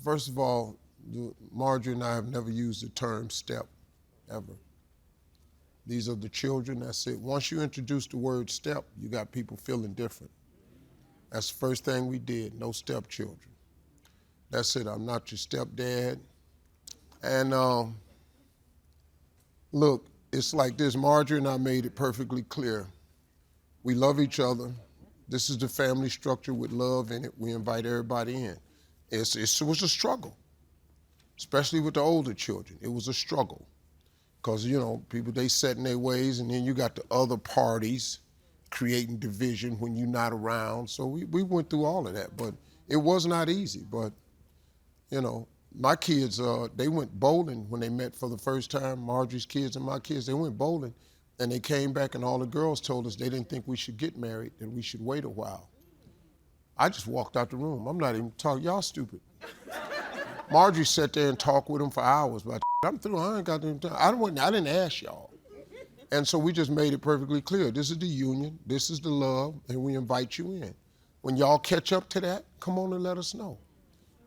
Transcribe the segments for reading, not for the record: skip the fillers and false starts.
First of all, Marjorie and I have never used the term step, ever. These are the children, that's it. Once you introduce the word step, you got people feeling different. That's the first thing we did, no stepchildren. That's it, I'm not your stepdad. And look, it's like this, Marjorie and I made it perfectly clear. We love each other. This is the family structure with love in it. We invite everybody in. It was a struggle, especially with the older children. It was a struggle. Because, you know, people, they set in their ways, and then you got the other parties creating division when you're not around. So we went through all of that, but it was not easy. But, you know, my kids, they went bowling when they met for the first time. Marjorie's kids and my kids, they went bowling, and they came back, and all the girls told us they didn't think we should get married, and we should wait a while. I just walked out the room. I'm not even talking, y'all stupid. Marjorie sat there and talked with them for hours, but I'm through, I ain't got them time. I didn't ask y'all. And so we just made it perfectly clear. This is the union, this is the love, and we invite you in. When y'all catch up to that, come on and let us know.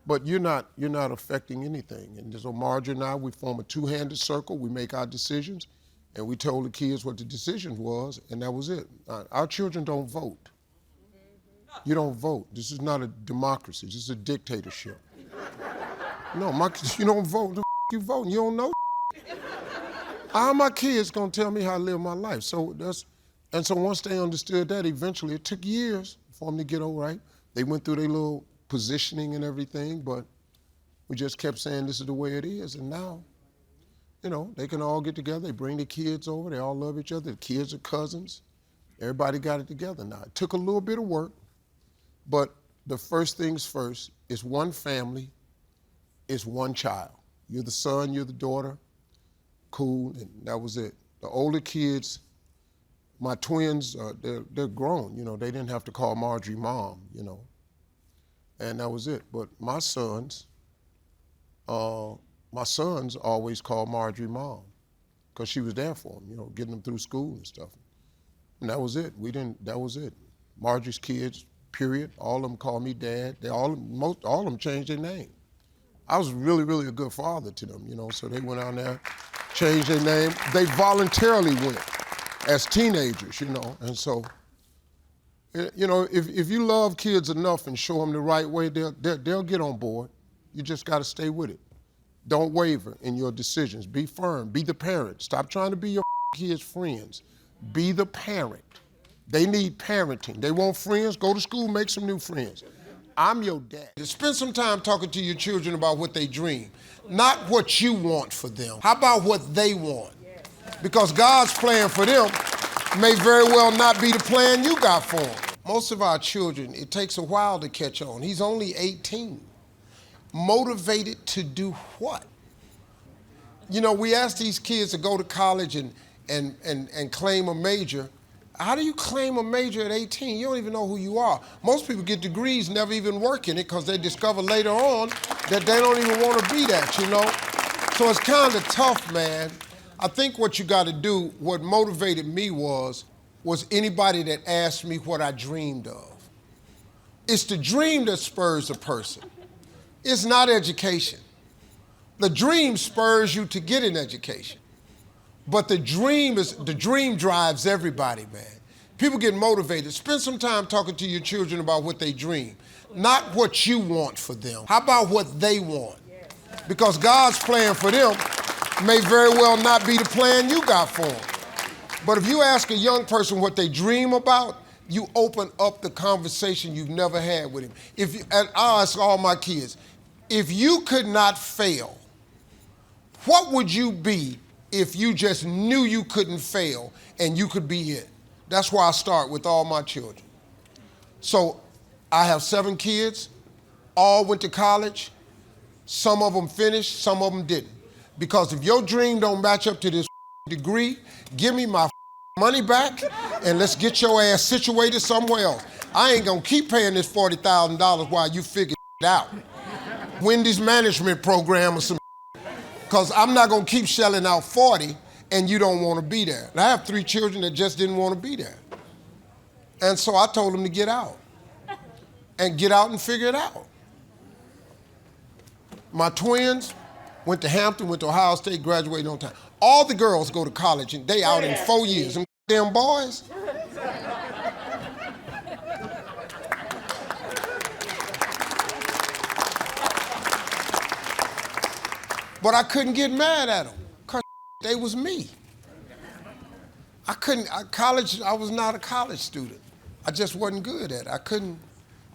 But you're not affecting anything. And so Marjorie and I, we form a two-handed circle, we make our decisions, and we told the kids what the decision was, and that was it. Our children don't vote. You don't vote. This is not a democracy, this is a dictatorship. No, you don't vote, the you vote, you don't know. How my kids gonna tell me how to live my life? So once they understood that, eventually, it took years for them to get all right. They went through their little positioning and everything, but we just kept saying this is the way it is, and now, you know, they can all get together, they bring their kids over, they all love each other, the kids are cousins. Everybody got it together now. It took a little bit of work, but the first things first, it's one family, it's one child. You're the son, you're the daughter, cool, and that was it. The older kids, my twins, they're grown, you know, they didn't have to call Marjorie mom, you know, and that was it. But my sons always called Marjorie mom, because she was there for them, you know, getting them through school and stuff. And that was it, that was it. Marjorie's kids, period, all of them called me dad. All of them changed their name. I was really, really a good father to them, you know, so they went out there, changed their name. They voluntarily went as teenagers, you know, and so, you know, if you love kids enough and show them the right way, they'll get on board. You just got to stay with it. Don't waver in your decisions. Be firm. Be the parent. Stop trying to be your kids' friends. Be the parent. They need parenting. They want friends. Go to school, make some new friends. I'm your dad. Spend some time talking to your children about what they dream, not what you want for them. How about what they want? Because God's plan for them may very well not be the plan you got for them. Most of our children, it takes a while to catch on. He's only 18. Motivated to do what? You know, we ask these kids to go to college and claim a major. How do you claim a major at 18? You don't even know who you are. Most people get degrees, never even work in it, because they discover later on that they don't even want to be that, you know? So it's kind of tough, man. I think what you got to do, what motivated me was anybody that asked me what I dreamed of. It's the dream that spurs a person. It's not education. The dream spurs you to get an education. But the dream drives everybody, man. People get motivated. Spend some time talking to your children about what they dream, not what you want for them. How about what they want? Because God's plan for them may very well not be the plan you got for them. But if you ask a young person what they dream about, you open up the conversation you've never had with him. And I ask all my kids, if you could not fail, what would you be if you just knew you couldn't fail and you could be it? That's why I start with all my children. So I have 7 kids, all went to college. Some of them finished, some of them didn't. Because if your dream don't match up to this degree, give me my money back and let's get your ass situated somewhere else. I ain't gonna keep paying this $40,000 while you figure it out. Wendy's management program or some, because I'm not gonna keep shelling out 40 and you don't wanna be there. And I have 3 children that just didn't wanna be there. And so I told them to get out and figure it out. My twins went to Hampton, went to Ohio State, graduated on time. All the girls go to college and they out in 4 years. Them damn boys. But I couldn't get mad at them because they was me. I was not a college student. I just wasn't good at it.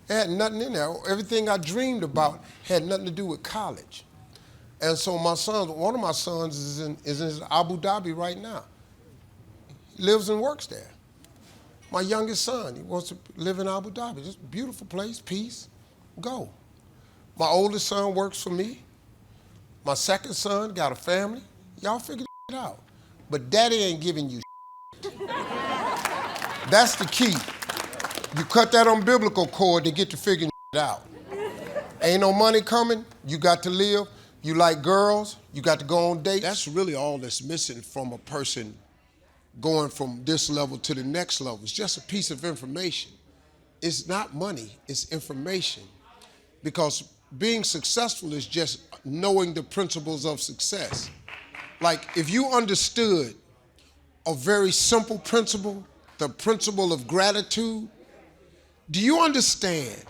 It had nothing in there. Everything I dreamed about had nothing to do with college. And so one of my sons is in Abu Dhabi right now. He lives and works there. My youngest son, he wants to live in Abu Dhabi. Just a beautiful place, peace, go. My oldest son works for me. My second son got a family. Y'all figure it out. But daddy ain't giving you That's the key. You cut that umbilical cord to get to figuring it out. Ain't no money coming, you got to live. You like girls, you got to go on dates. That's really all that's missing from a person going from this level to the next level. It's just a piece of information. It's not money, it's information. Because being successful is just knowing the principles of success. Like if you understood a very simple principle, the principle of gratitude, do you understand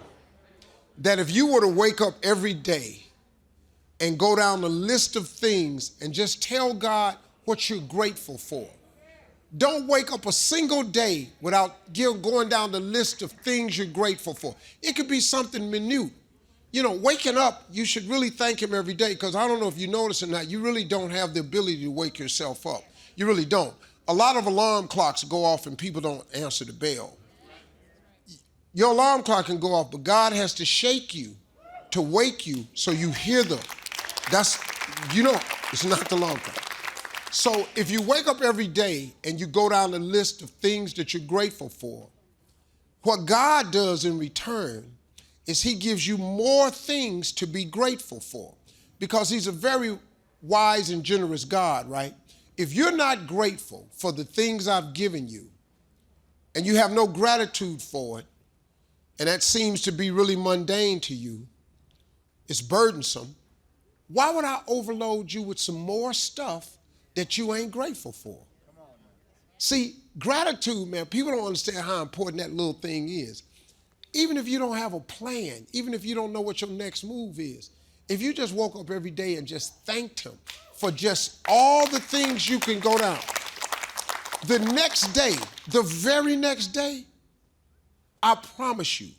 that if you were to wake up every day and go down the list of things and just tell God what you're grateful for? Don't wake up a single day without going down the list of things you're grateful for. It could be something minute. You know, waking up, you should really thank him every day, because I don't know if you notice or not, you really don't have the ability to wake yourself up. You really don't. A lot of alarm clocks go off and people don't answer the bell. Your alarm clock can go off, but God has to shake you to wake you so you hear them. It's not the alarm clock. So if you wake up every day and you go down the list of things that you're grateful for, what God does in return is he gives you more things to be grateful for, because he's a very wise and generous God, right? If you're not grateful for the things I've given you and you have no gratitude for it, and that seems to be really mundane to you, it's burdensome, why would I overload you with some more stuff that you ain't grateful for? See, gratitude, man, people don't understand how important that little thing is. Even if you don't have a plan, even if you don't know what your next move is, if you just woke up every day and just thanked him for just all the things you can go down, the next day, the very next day, I promise you,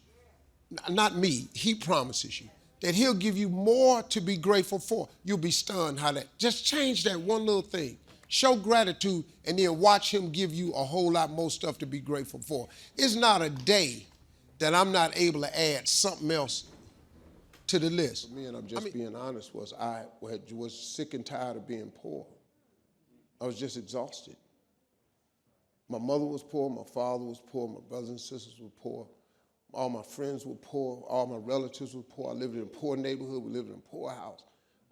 not me, he promises you, that he'll give you more to be grateful for. You'll be stunned how that, just change that one little thing. Show gratitude and then watch him give you a whole lot more stuff to be grateful for. It's not a day that I'm not able to add something else to the list. For me, and I'm just being honest, I was sick and tired of being poor. I was just exhausted. My mother was poor, my father was poor, my brothers and sisters were poor. All my friends were poor, all my relatives were poor. I lived in a poor neighborhood, we lived in a poor house.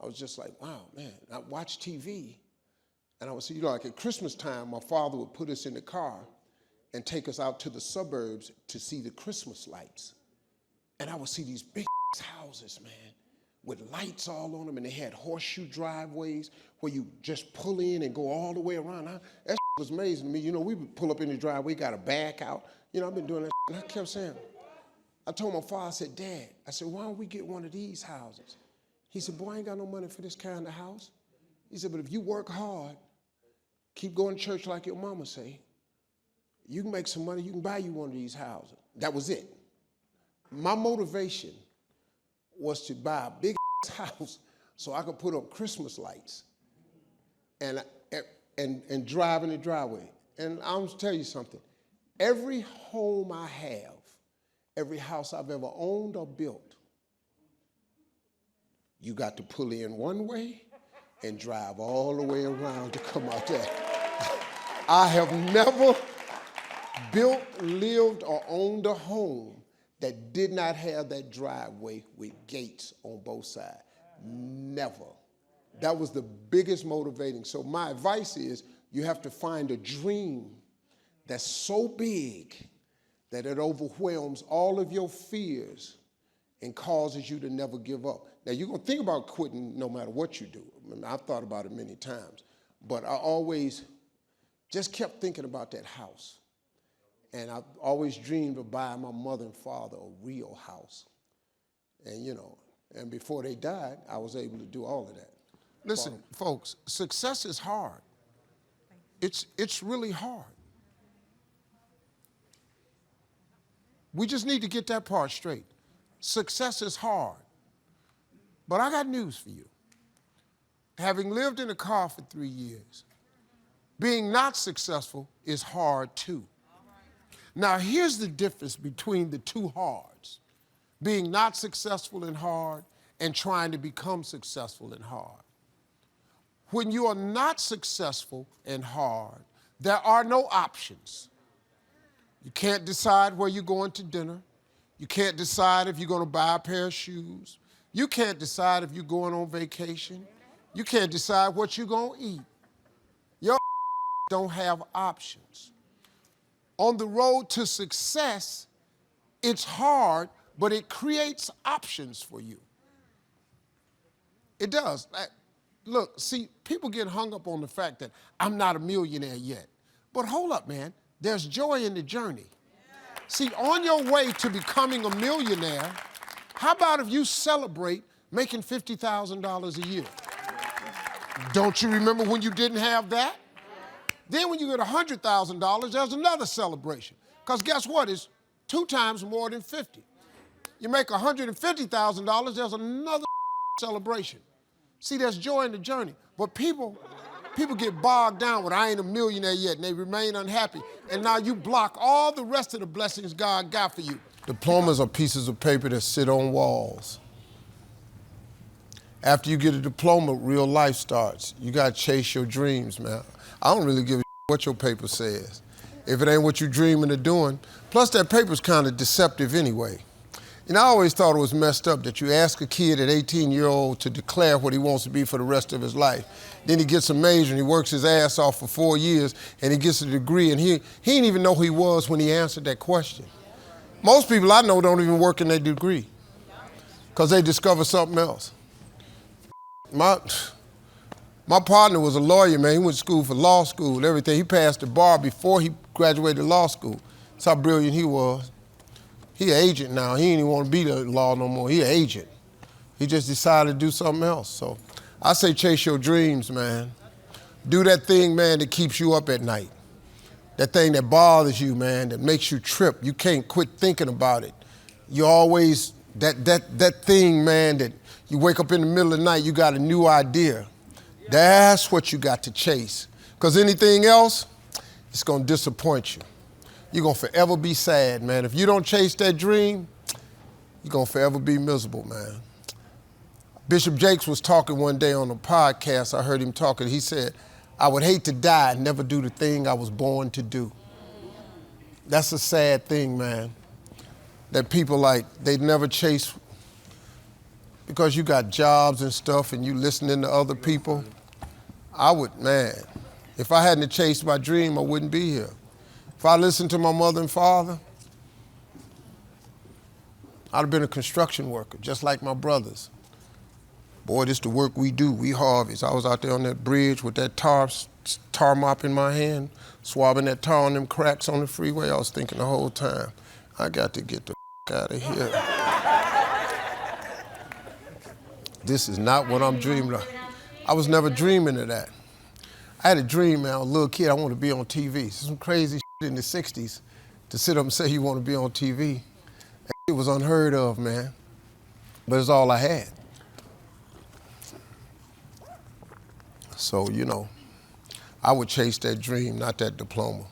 I was just like, wow, man. I watched TV, and I would see, like at Christmas time, my father would put us in the car and take us out to the suburbs to see the Christmas lights. And I would see these big houses, man, with lights all on them, and they had horseshoe driveways where you just pull in and go all the way around. That was amazing to me. You know, we would pull up in the driveway, got a back out. You know, I've been doing that, and I kept saying, I told my father, I said, Dad, I said, why don't we get one of these houses? He said, boy, I ain't got no money for this kind of house. He said, but if you work hard, keep going to church like your mama say, you can make some money, you can buy you one of these houses. That was it. My motivation was to buy a big house so I could put up Christmas lights and drive in the driveway. And I'm gonna tell you something. Every home I have, every house I've ever owned or built, you got to pull in one way and drive all the way around to come out there. I have never built, lived, or owned a home that did not have that driveway with gates on both sides. Never. That was the biggest motivating. So my advice is you have to find a dream that's so big that it overwhelms all of your fears and causes you to never give up. Now, you're going to think about quitting no matter what you do. I mean, I've thought about it many times. But I always just kept thinking about that house. And I've always dreamed of buying my mother and father a real house. And, and before they died, I was able to do all of that. Listen, folks, success is hard. It's really hard. We just need to get that part straight. Success is hard. But I got news for you. Having lived in a car for 3 years, being not successful is hard too. Now, here's the difference between the two hards. Being not successful and hard, and trying to become successful and hard. When you are not successful and hard, there are no options. You can't decide where you're going to dinner. You can't decide if you're going to buy a pair of shoes. You can't decide if you're going on vacation. You can't decide what you're going to eat. Your don't have options. On the road to success, it's hard, but it creates options for you. It does. Look, see, people get hung up on the fact that I'm not a millionaire yet. But hold up, man. There's joy in the journey. See, on your way to becoming a millionaire, how about if you celebrate making $50,000 a year? Don't you remember when you didn't have that? Then when you get $100,000, there's another celebration. Because guess what? It's 2 times more than 50. You make $150,000, there's another celebration. See, there's joy in the journey. But people get bogged down with, I ain't a millionaire yet, and they remain unhappy. And now you block all the rest of the blessings God got for you. Diplomas are pieces of paper that sit on walls. After you get a diploma, real life starts. You got to chase your dreams, man. I don't really give a what your paper says. If it ain't what you're dreaming of doing. Plus, that paper's kind of deceptive anyway. And I always thought it was messed up that you ask a kid at 18-year-old to declare what he wants to be for the rest of his life. Then he gets a major and he works his ass off for 4 years and he gets a degree and he didn't even know who he was when he answered that question. Most people I know don't even work in their degree because they discover something else. My partner was a lawyer, man. He went to school for law school and everything. He passed the bar before he graduated law school. That's how brilliant he was. He an agent now. He ain't even want to be the law no more. He an agent. He just decided to do something else. So I say chase your dreams, man. Do that thing, man, that keeps you up at night. That thing that bothers you, man, that makes you trip. You can't quit thinking about it. You always, that thing, man, that you wake up in the middle of the night, you got a new idea. That's what you got to chase. Because anything else, it's going to disappoint you. You're going to forever be sad, man. If you don't chase that dream, you're going to forever be miserable, man. Bishop Jakes was talking one day on a podcast. I heard him talking. He said, I would hate to die and never do the thing I was born to do. That's a sad thing, man. That people they never chase because you got jobs and stuff and you listening to other people. I would, man, if I hadn't chased my dream, I wouldn't be here. If I listened to my mother and father, I'd have been a construction worker, just like my brothers. Boy, this the work we do, we Harveys. I was out there on that bridge with that tar mop in my hand, swabbing that tar on them cracks on the freeway. I was thinking the whole time, I got to get the out of here. This is not what I'm dreaming of. I was never dreaming of that. I had a dream, man, I was a little kid, I wanted to be on TV. Some crazy shit in the 60s to sit up and say you want to be on TV. It was unheard of, man. But it's all I had. So, I would chase that dream, not that diploma.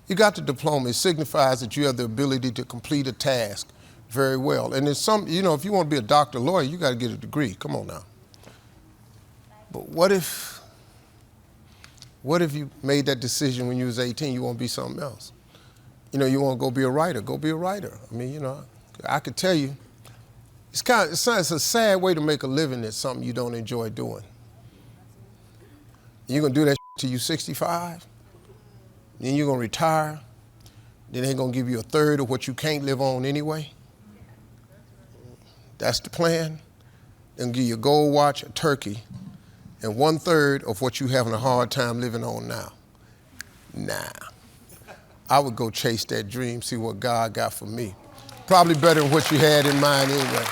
You got the diploma. It signifies that you have the ability to complete a task very well. And there's some, if you want to be a doctor, lawyer, you got to get a degree. Come on now. But what if you made that decision when you was 18, you want to be something else? You want to go be a writer, go be a writer. I mean, I could tell you, it's a sad way to make a living at something you don't enjoy doing. You're going to do that till you're 65, then you're going to retire, then they're going to give you a third of what you can't live on anyway. That's the plan. and give you a gold watch, a turkey, and 1/3 of what you having a hard time living on now. Nah. I would go chase that dream, see what God got for me. Probably better than what you had in mind anyway.